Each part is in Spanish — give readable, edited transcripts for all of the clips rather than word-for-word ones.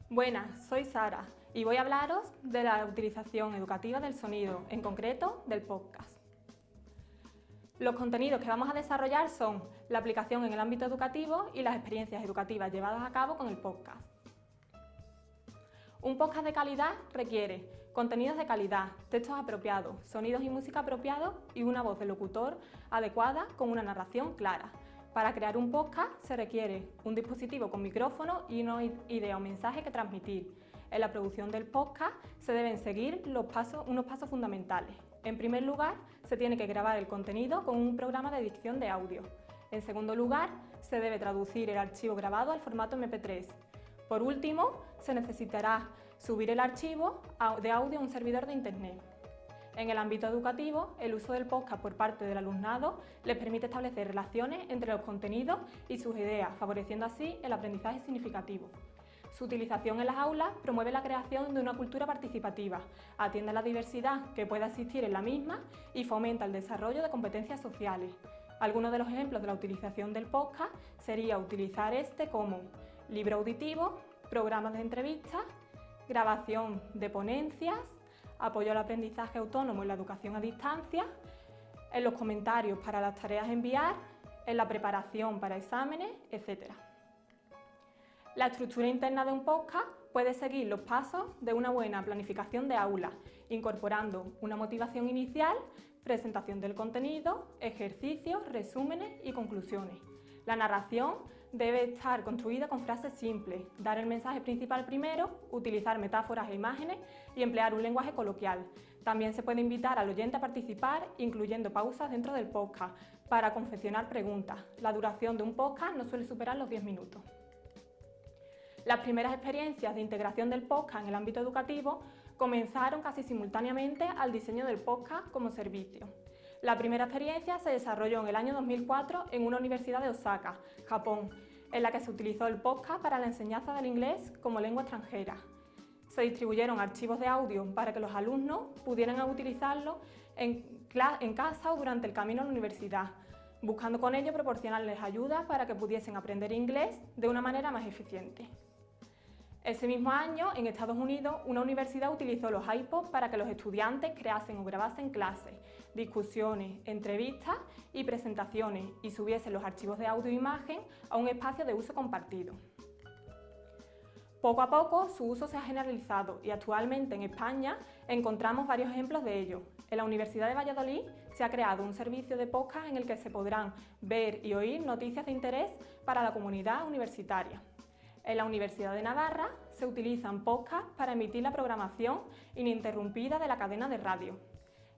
Buenas, soy Sara y voy a hablaros de la utilización educativa del sonido, en concreto del podcast. Los contenidos que vamos a desarrollar son la aplicación en el ámbito educativo y las experiencias educativas llevadas a cabo con el podcast. Un podcast de calidad requiere contenidos de calidad, textos apropiados, sonidos y música apropiados y una voz de locutor adecuada con una narración clara. Para crear un podcast se requiere un dispositivo con micrófono y una idea o mensaje que transmitir. En la producción del podcast se deben seguir unos pasos fundamentales. En primer lugar, se tiene que grabar el contenido con un programa de edición de audio. En segundo lugar, se debe traducir el archivo grabado al formato MP3. Por último, se necesitará subir el archivo de audio a un servidor de Internet. En el ámbito educativo, el uso del podcast por parte del alumnado les permite establecer relaciones entre los contenidos y sus ideas, favoreciendo así el aprendizaje significativo. Su utilización en las aulas promueve la creación de una cultura participativa, atiende a la diversidad que pueda existir en la misma y fomenta el desarrollo de competencias sociales. Algunos de los ejemplos de la utilización del podcast sería utilizar este como libro auditivo, programas de entrevistas, grabación de ponencias, apoyo al aprendizaje autónomo en la educación a distancia, en los comentarios para las tareas a enviar, en la preparación para exámenes, etc. La estructura interna de un podcast puede seguir los pasos de una buena planificación de aula, incorporando una motivación inicial, presentación del contenido, ejercicios, resúmenes y conclusiones. La narración debe estar construida con frases simples, dar el mensaje principal primero, utilizar metáforas e imágenes y emplear un lenguaje coloquial. También se puede invitar al oyente a participar, incluyendo pausas dentro del podcast, para confeccionar preguntas. La duración de un podcast no suele superar los 10 minutos. Las primeras experiencias de integración del podcast en el ámbito educativo comenzaron casi simultáneamente al diseño del podcast como servicio. La primera experiencia se desarrolló en el año 2004 en una universidad de Osaka, Japón, en la que se utilizó el podcast para la enseñanza del inglés como lengua extranjera. Se distribuyeron archivos de audio para que los alumnos pudieran utilizarlos en casa o durante el camino a la universidad, buscando con ello proporcionarles ayuda para que pudiesen aprender inglés de una manera más eficiente. Ese mismo año, en Estados Unidos, una universidad utilizó los iPods para que los estudiantes creasen o grabasen clases, discusiones, entrevistas y presentaciones y subiesen los archivos de audio e imagen a un espacio de uso compartido. Poco a poco su uso se ha generalizado y actualmente en España encontramos varios ejemplos de ello. En la Universidad de Valladolid se ha creado un servicio de podcast en el que se podrán ver y oír noticias de interés para la comunidad universitaria. En la Universidad de Navarra se utilizan podcasts para emitir la programación ininterrumpida de la cadena de radio.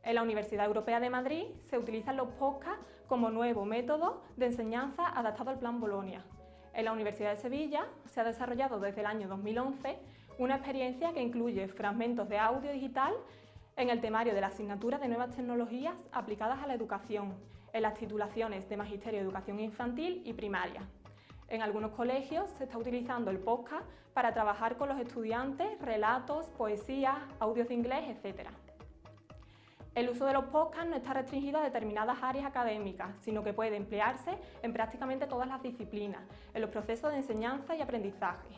En la Universidad Europea de Madrid se utilizan los podcasts como nuevo método de enseñanza adaptado al Plan Bolonia. En la Universidad de Sevilla se ha desarrollado desde el año 2011 una experiencia que incluye fragmentos de audio digital en el temario de la asignatura de nuevas tecnologías aplicadas a la educación, en las titulaciones de Magisterio de Educación Infantil y Primaria. En algunos colegios se está utilizando el podcast para trabajar con los estudiantes, relatos, poesías, audios de inglés, etc. El uso de los podcasts no está restringido a determinadas áreas académicas, sino que puede emplearse en prácticamente todas las disciplinas, en los procesos de enseñanza y aprendizaje.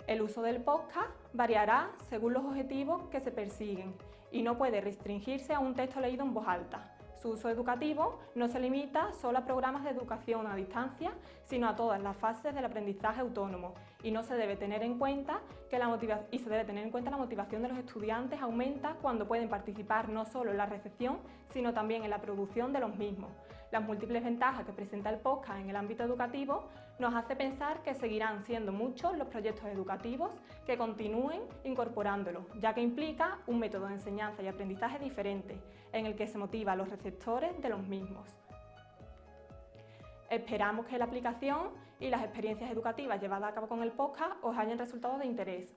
El uso del podcast variará según los objetivos que se persiguen y no puede restringirse a un texto leído en voz alta. Su uso educativo no se limita solo a programas de educación a distancia, sino a todas las fases del aprendizaje autónomo y se debe tener en cuenta la motivación de los estudiantes aumenta cuando pueden participar no solo en la recepción, sino también en la producción de los mismos. Las múltiples ventajas que presenta el podcast en el ámbito educativo nos hace pensar que seguirán siendo muchos los proyectos educativos que continúen incorporándolo, ya que implica un método de enseñanza y aprendizaje diferente, en el que se motiva a los receptores de los mismos. Esperamos que la aplicación y las experiencias educativas llevadas a cabo con el podcast os hayan resultado de interés.